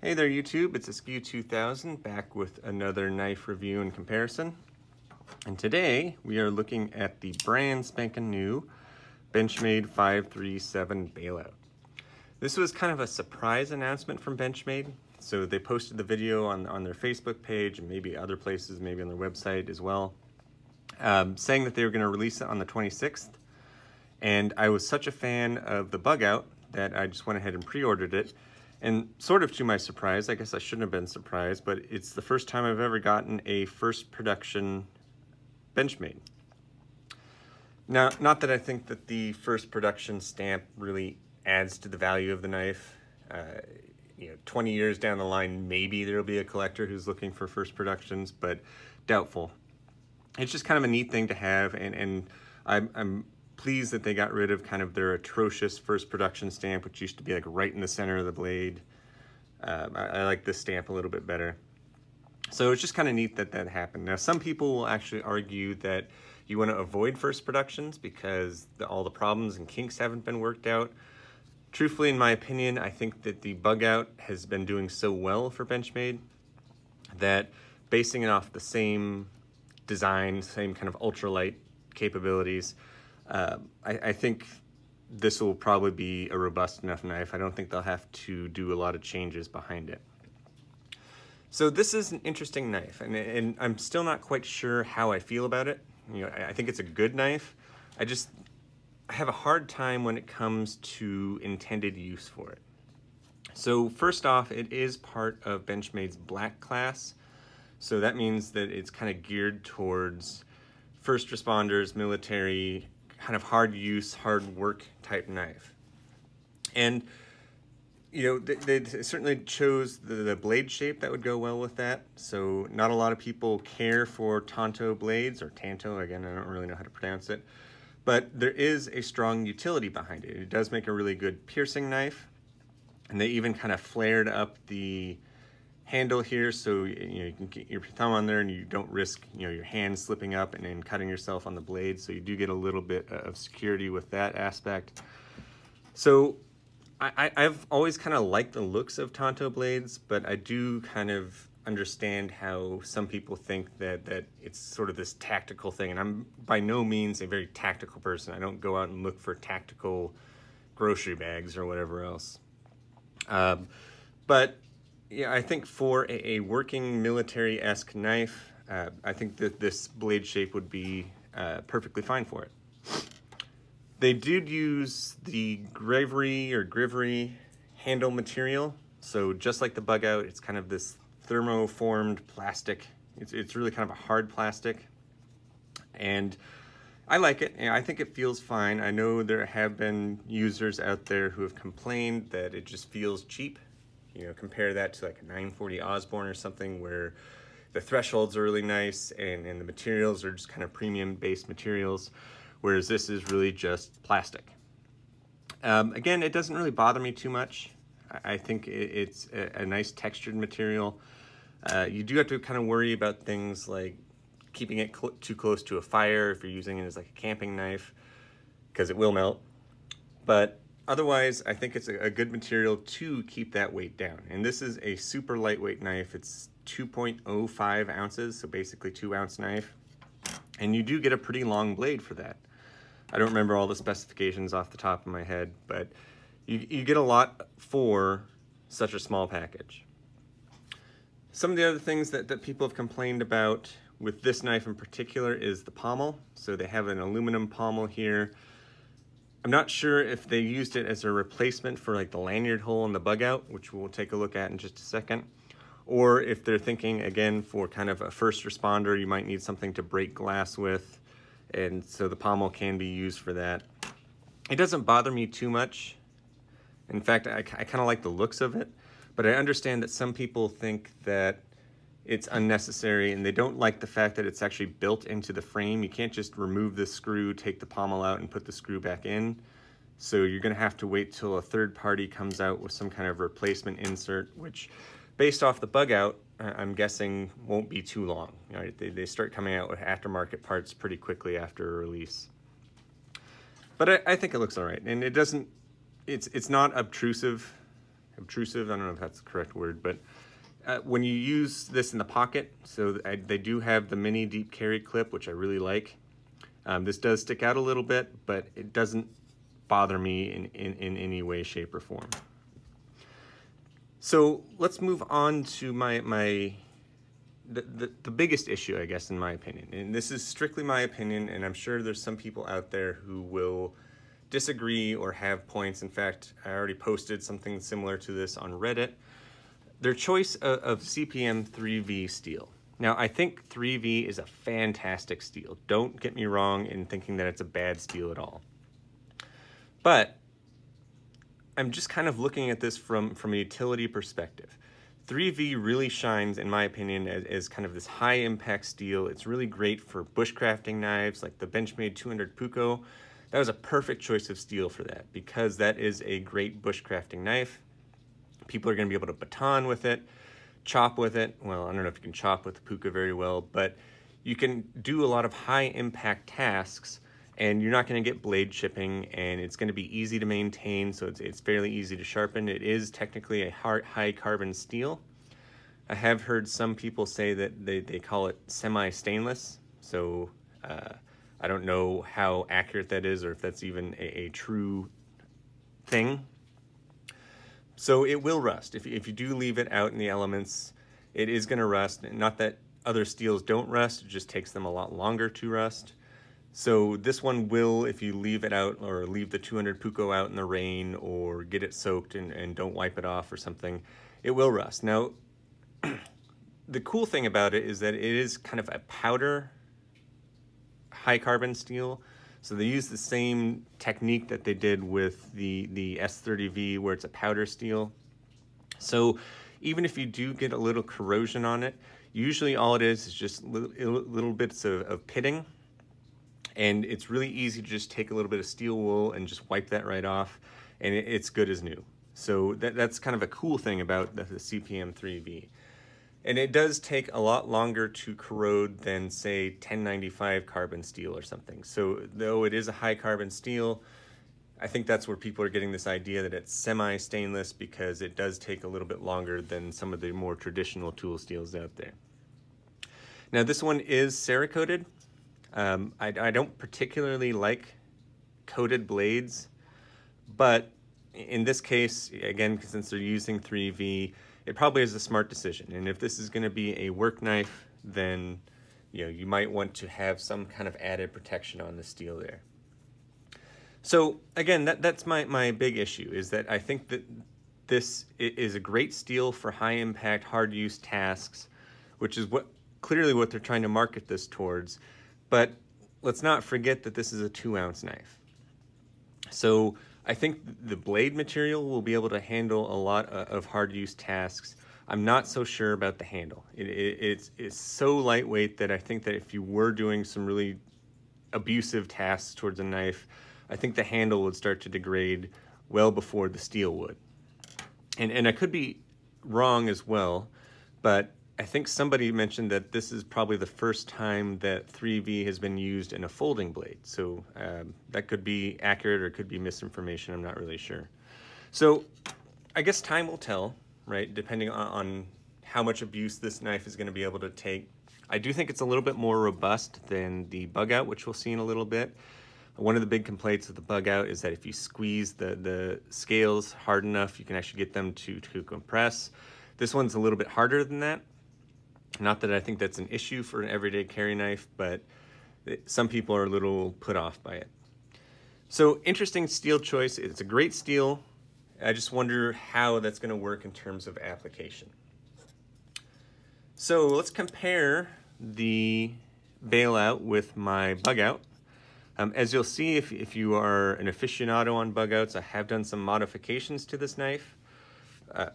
Hey there YouTube, it's Askew 2000 back with another knife review and comparison. And today we are looking at the brand spanking new Benchmade 537 Bailout. This was kind of a surprise announcement from Benchmade. So they posted the video on their Facebook page and maybe other places, maybe on their website as well, saying that they were going to release it on the 26th. And I was such a fan of the bug out that I just went ahead and pre-ordered it. And sort of to my surprise, I guess I shouldn't have been surprised, but it's the first time I've ever gotten a first production Benchmade. Now, not that I think that the first production stamp really adds to the value of the knife. 20 years down the line, maybe there'll be a collector who's looking for first productions, but doubtful. It's just kind of a neat thing to have, and I'm pleased that they got rid of kind of their atrocious first production stamp, which used to be like right in the center of the blade. I like this stamp a little bit better. So it's just kind of neat that that happened. Now, some people will actually argue that you want to avoid first productions because all the problems and kinks haven't been worked out. Truthfully, in my opinion, I think that the bug out has been doing so well for Benchmade that basing it off the same design, same kind of ultralight capabilities, I think this will probably be a robust enough knife. I don't think they'll have to do a lot of changes behind it. So this is an interesting knife, and I'm still not quite sure how I feel about it. I think it's a good knife. I have a hard time when it comes to intended use for it. So first off, it is part of Benchmade's black class. So that means that it's kind of geared towards first responders, military, kind of hard use, hard work type knife. And they certainly chose the blade shape that would go well with that. So not a lot of people care for tanto blades, or tanto, again, I don't really know how to pronounce it, but there is a strong utility behind it. It does make a really good piercing knife, and they even kind of flared up the handle here, so you can get your thumb on there and you don't risk your hand slipping up and then cutting yourself on the blade, so you do get a little bit of security with that aspect. So I've always kind of liked the looks of tanto blades, but I do kind of understand how some people think that it's sort of this tactical thing, and I'm by no means a very tactical person. I don't go out and look for tactical grocery bags or whatever else. But yeah, I think for a working military-esque knife, I think that this blade shape would be perfectly fine for it. They did use the Grivery handle material. So just like the bug out, it's kind of this thermoformed plastic. It's really kind of a hard plastic. And I like it. I think it feels fine. I know there have been users out there who have complained that it just feels cheap. Compare that to like a 940 Osborne or something where the thresholds are really nice and the materials are just kind of premium based materials, whereas this is really just plastic. Again, it doesn't really bother me too much. I think it's a nice textured material. You do have to kind of worry about things like keeping it too close to a fire if you're using it as like a camping knife, because it will melt. But otherwise, I think it's a good material to keep that weight down. And this is a super lightweight knife. It's 2.05 ounces, so basically 2-ounce knife. And you do get a pretty long blade for that. I don't remember all the specifications off the top of my head, but you get a lot for such a small package. Some of the other things that people have complained about with this knife in particular is the pommel. So they have an aluminum pommel here. I'm not sure if they used it as a replacement for like the lanyard hole in the bug out, which we'll take a look at in just a second, or if they're thinking, again, for kind of a first responder, you might need something to break glass with, and so the pommel can be used for that. It doesn't bother me too much. In fact, I kind of like the looks of it, but I understand that some people think that it's unnecessary, and they don't like the fact that it's actually built into the frame. You can't just remove the screw, take the pommel out, and put the screw back in. So you're going to have to wait till a third party comes out with some kind of replacement insert, which, based off the bug out, I'm guessing won't be too long. They start coming out with aftermarket parts pretty quickly after a release. But I think it looks all right, and it doesn't. It's not obtrusive obtrusive. I don't know if that's the correct word, but when you use this in the pocket, so they do have the mini deep carry clip, which I really like. This does stick out a little bit, but it doesn't bother me in any way, shape, or form. So let's move on to the biggest issue, I guess, in my opinion. And this is strictly my opinion, and I'm sure there's some people out there who will disagree or have points. In fact, I already posted something similar to this on Reddit. Their choice of CPM 3V steel. Now, I think 3V is a fantastic steel. Don't get me wrong in thinking that it's a bad steel at all. But I'm just kind of looking at this from a utility perspective. 3V really shines, in my opinion, as kind of this high impact steel. It's really great for bushcrafting knives like the Benchmade 200 Puko. That was a perfect choice of steel for that, because that is a great bushcrafting knife. People are going to be able to baton with it, chop with it. Well, I don't know if you can chop with the Puka very well, but you can do a lot of high impact tasks, and you're not going to get blade chipping, and it's going to be easy to maintain, so it's fairly easy to sharpen. It is technically a high carbon steel. I have heard some people say that they call it semi-stainless, so I don't know how accurate that is or if that's even a true thing. So it will rust. If you do leave it out in the elements, it is going to rust. Not that other steels don't rust, it just takes them a lot longer to rust. So this one will, if you leave it out or leave the 200 Puko out in the rain or get it soaked and don't wipe it off or something, it will rust. Now, the cool thing about it is that it is kind of a powder high carbon steel. So they use the same technique that they did with the S30V, where it's a powder steel. So even if you do get a little corrosion on it, usually all it is just little bits of pitting. And it's really easy to just take a little bit of steel wool and just wipe that right off, and it's good as new. So that's kind of a cool thing about the CPM 3V. And it does take a lot longer to corrode than, say, 1095 carbon steel or something. So though it is a high carbon steel, I think that's where people are getting this idea that it's semi-stainless, because it does take a little bit longer than some of the more traditional tool steels out there. Now this one is Cerakoted. I don't particularly like coated blades, but in this case, again, since they're using 3V, it probably is a smart decision. And if this is going to be a work knife, then you might want to have some kind of added protection on the steel there. So again, that's my big issue, is that I think that this is a great steel for high impact, hard use tasks, which is clearly what they're trying to market this towards. But let's not forget that this is a 2-ounce knife. So I think the blade material will be able to handle a lot of hard use tasks. I'm not so sure about the handle. It's so lightweight that I think that if you were doing some really abusive tasks towards a knife, I think the handle would start to degrade well before the steel would. And I could be wrong as well, but I think somebody mentioned that this is probably the first time that 3V has been used in a folding blade. So that could be accurate or it could be misinformation. I'm not really sure. So I guess time will tell, right? Depending on how much abuse this knife is going to be able to take. I do think it's a little bit more robust than the bug out, which we'll see in a little bit. One of the big complaints with the bug out is that if you squeeze the scales hard enough, you can actually get them to compress. This one's a little bit harder than that. Not that I think that's an issue for an everyday carry knife, but some people are a little put off by it. So interesting steel choice. It's a great steel. I just wonder how that's going to work in terms of application. So let's compare the Bailout with my bug out. As you'll see, if you are an aficionado on bug outs, I have done some modifications to this knife.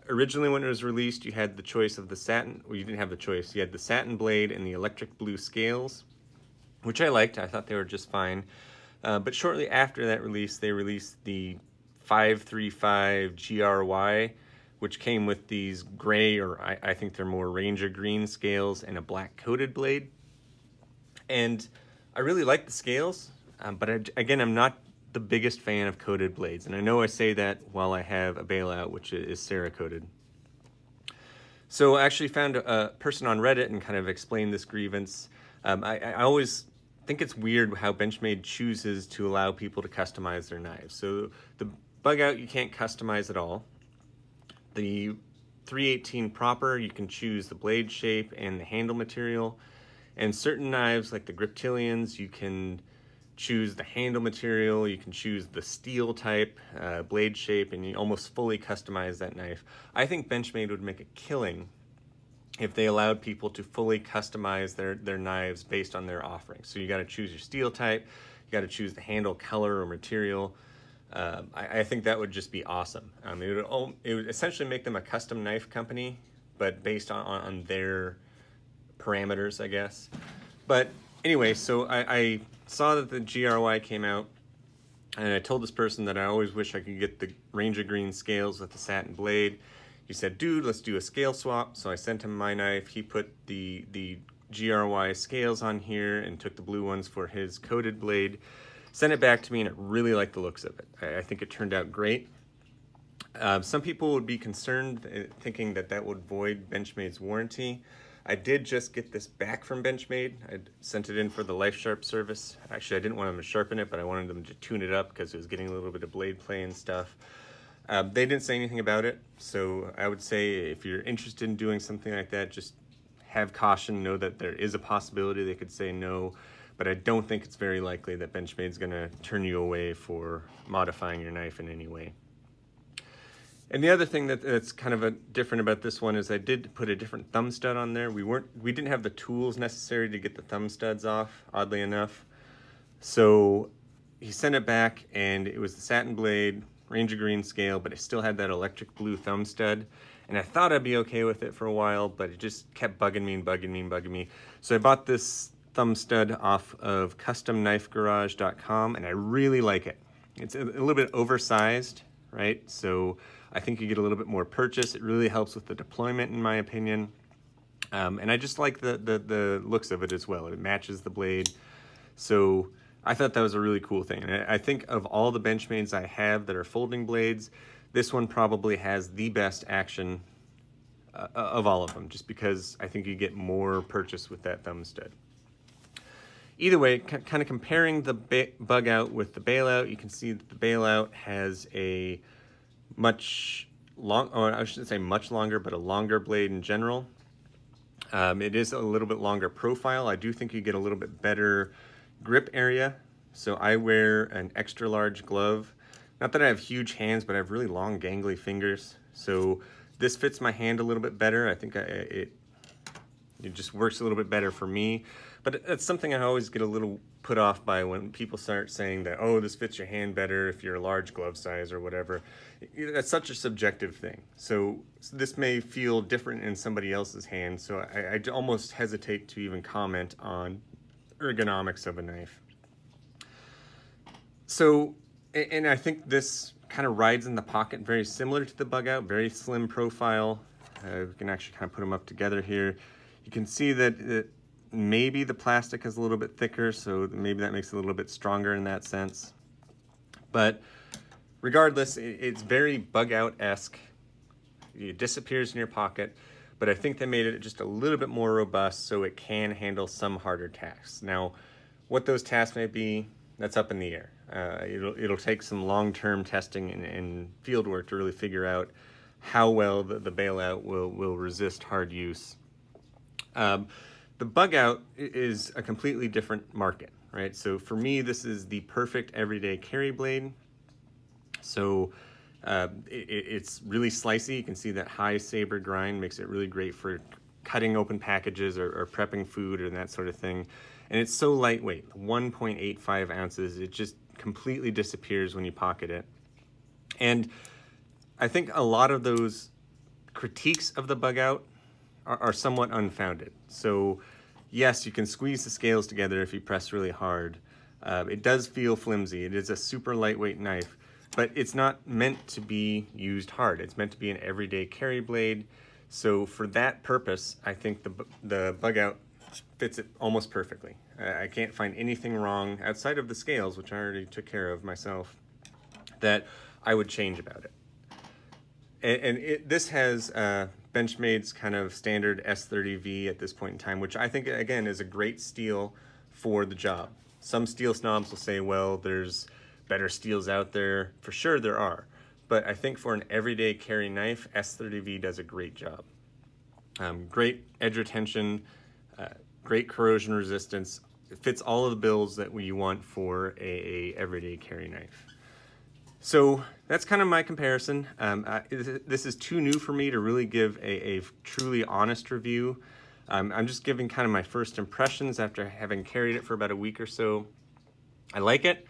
Originally, when it was released, you had the choice of the satin, well, you didn't have the choice. You had the satin blade and the electric blue scales, which I liked. I thought they were just fine. But shortly after that release, they released the 535 GRY, which came with these gray, or I think they're more Ranger green scales, and a black coated blade. And I really like the scales, but again, I'm not the biggest fan of coated blades, and I know I say that while I have a Bailout, which is Cerakoted. So I actually found a person on Reddit and kind of explained this grievance. I always think it's weird how Benchmade chooses to allow people to customize their knives. So the bug out, you can't customize at all. The 318 proper, you can choose the blade shape and the handle material. And certain knives, like the Griptilians, you can choose the handle material, you can choose the steel type, blade shape, and you almost fully customize that knife. I think Benchmade would make a killing if they allowed people to fully customize their knives based on their offerings. So you got to choose your steel type, you got to choose the handle color or material. I think that would just be awesome. It would essentially make them a custom knife company, but based on their parameters, I guess. But anyway, so I saw that the GRY came out, and I told this person that I always wish I could get the Ranger Green scales with the satin blade. He said, dude, let's do a scale swap. So I sent him my knife. He put the GRY scales on here and took the blue ones for his coated blade. Sent it back to me, and I really like the looks of it. I think it turned out great. Some people would be concerned, thinking that that would void Benchmade's warranty. I did just get this back from Benchmade. I sent it in for the Life Sharp service. Actually, I didn't want them to sharpen it, but I wanted them to tune it up because it was getting a little bit of blade play and stuff. They didn't say anything about it, so I would say if you're interested in doing something like that, just have caution, know that there is a possibility they could say no, but I don't think it's very likely that Benchmade's gonna turn you away for modifying your knife in any way. And the other thing that's kind of different about this one is I did put a different thumb stud on there. We didn't have the tools necessary to get the thumb studs off, oddly enough. So he sent it back, and it was the satin blade, Ranger Green scale, but it still had that electric blue thumb stud. And I thought I'd be okay with it for a while, but it just kept bugging me and bugging me and bugging me. So I bought this thumb stud off of customknifegarage.com, and I really like it. It's a little bit oversized, right? So I think you get a little bit more purchase. It really helps with the deployment, in my opinion. And I just like the looks of it as well. It matches the blade. So I thought that was a really cool thing. And I think of all the Benchmades I have that are folding blades, this one probably has the best action of all of them, just because I think you get more purchase with that thumb stud. Either way, kind of comparing the bug out with the Bailout, you can see that the Bailout has a much I shouldn't say much longer, but a longer blade in general. It is a little bit longer profile. I do think you get a little bit better grip area. So I wear an extra large glove. Not that I have huge hands, but I have really long gangly fingers. So this fits my hand a little bit better. I think it just works a little bit better for me. But it's something I always get a little put off by when people start saying that, oh, this fits your hand better if you're a large glove size or whatever. That's such a subjective thing. So this may feel different in somebody else's hand. So I almost hesitate to even comment on ergonomics of a knife. So, and I think this kind of rides in the pocket, very similar to the bug out, very slim profile. We can actually kind of put them up together here. You can see that maybe the plastic is a little bit thicker, so maybe that makes it a little bit stronger in that sense. But regardless, it's very bug out-esque. It disappears in your pocket, but I think they made it just a little bit more robust so it can handle some harder tasks. Now, what those tasks may be, that's up in the air. It'll take some long-term testing and field work to really figure out how well the Bailout will resist hard use. The bug out is a completely different market, right? So for me, this is the perfect everyday carry blade. So it's really slicey. You can see that high saber grind makes it really great for cutting open packages or prepping food or that sort of thing. And it's so lightweight, 1.85 ounces. It just completely disappears when you pocket it. And I think a lot of those critiques of the bug out are somewhat unfounded. So yes, you can squeeze the scales together if you press really hard. It does feel flimsy. It is a super lightweight knife, but it's not meant to be used hard. It's meant to be an everyday carry blade. So for that purpose, I think the bug out fits it almost perfectly. I can't find anything wrong outside of the scales, which I already took care of myself, that I would change about it. And this has Benchmade's kind of standard S30V at this point in time, which I think, again, is a great steel for the job. Some steel snobs will say, well, there's better steels out there. For sure there are. But I think for an everyday carry knife, S30V does a great job. Great edge retention, great corrosion resistance. It fits all of the bills that we want for a everyday carry knife. So that's kind of my comparison. This is too new for me to really give a truly honest review. I'm just giving kind of my first impressions after having carried it for about a week or so. I like it.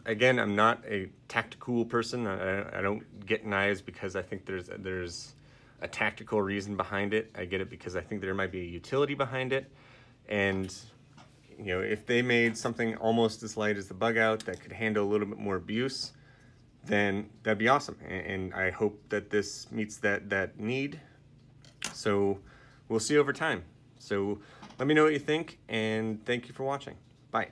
Again, I'm not a tactical person. I don't get knives because I think there's a tactical reason behind it. I get it because I think there might be a utility behind it. And you know, if they made something almost as light as the Bug Out that could handle a little bit more abuse, then that'd be awesome. And I hope that this meets that need. So we'll see over time. So let me know what you think, and thank you for watching. Bye.